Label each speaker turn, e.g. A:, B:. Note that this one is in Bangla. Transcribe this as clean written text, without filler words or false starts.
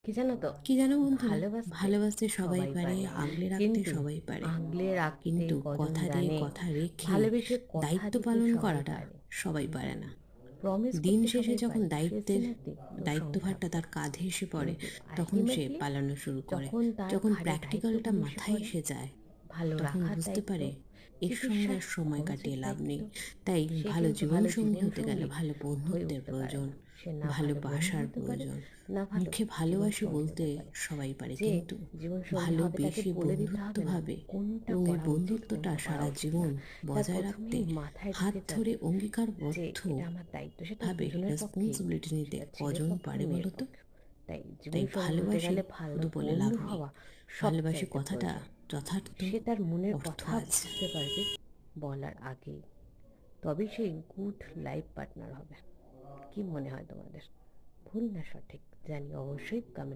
A: কি জানো তো,
B: কি জানো বন্ধুরা,
A: ভালোবাসতে
B: ভালোবাসতে সবাই
A: সবাই
B: পারে,
A: পারে,
B: আগলে রাখতে
A: কিন্তু
B: সবাই পারে,
A: আগলে রাখতে
B: কিন্তু
A: কজন
B: কথা দিয়ে
A: জানে।
B: কথা রেখে
A: ভালোবেসে কথা
B: দায়িত্ব
A: দিতে
B: পালন
A: সবাই
B: করাটা
A: পারে,
B: সবাই পারে না।
A: প্রমিস
B: দিন
A: করতে
B: শেষে
A: সবাই
B: যখন
A: পারে, শেষ
B: দায়িত্বের
A: দিনেতে তো সংসার
B: দায়িত্বভারটা তার
A: পড়ে।
B: কাঁধে এসে পড়ে,
A: কিন্তু
B: তখন সে
A: আলটিমেটলি
B: পালানো শুরু করে।
A: যখন তার
B: যখন
A: ঘাড়ে
B: প্র্যাকটিক্যালটা
A: দায়িত্বগুলো এসে
B: মাথায়
A: পড়ে,
B: এসে যায়,
A: ভালো
B: তখন
A: রাখার
B: বুঝতে
A: দায়িত্ব,
B: পারে এর সঙ্গে
A: চিকিৎসার
B: আর সময়
A: খরচের
B: কাটিয়ে লাভ
A: দায়িত্ব,
B: নেই। তাই
A: সে
B: ভালো
A: কিন্তু ভালো
B: জীবনসঙ্গী হতে গেলে
A: জীবনসঙ্গী
B: ভালো
A: হয়ে
B: বন্ধুত্বের
A: উঠতে পারে
B: প্রয়োজন,
A: না। সে না ভালো বন্ধু
B: ভালোবাসার
A: হতে পারে,
B: প্রয়োজন।
A: না ভালো
B: মুখে ভালোবাসি
A: জীবনসঙ্গী
B: বলতে
A: হতে পারে।
B: সবাই পারে,
A: যে
B: কিন্তু
A: জীবনসঙ্গী হবে তাকে
B: ভালোবেসে
A: বলে দিতে হবে না
B: বন্ধুত্বভাবে
A: কোনটা
B: এবং এই
A: করা উচিত,
B: বন্ধুত্বটা
A: কোনটা করা
B: সারা
A: উচিত না।
B: জীবন
A: তার
B: বজায় রাখতে
A: প্রথমেই মাথায়
B: হাত
A: ঢুকে
B: ধরে
A: যাবে যে
B: অঙ্গীকারবদ্ধ
A: এটা আমার দায়িত্ব। সেটা
B: ভাবে
A: দুজনের পক্ষেই,
B: রেসপন্সিবিলিটি নিতে
A: সেটা ছেলের
B: কজন
A: পক্ষে
B: পারে
A: মেয়ের
B: বলো তো?
A: পক্ষে। তাই
B: তাই
A: জীবনসঙ্গী হতে
B: ভালোবাসি
A: গেলে ভালো
B: শুধু বলে লাভ
A: বন্ধু
B: নেই।
A: হওয়া
B: ভালোবাসি
A: সবচাইতে
B: কথাটা
A: প্রয়োজন।
B: যথার্থ
A: সে তার মনের
B: অর্থ
A: কথা
B: আছে।
A: বুঝতে পারবে বলার আগেই, তবেই সে গুড লাইফ পার্টনার হবে। কি মনে হয় তোমাদের, ভুল না সঠিক জানি অবশ্যই কমেন্ট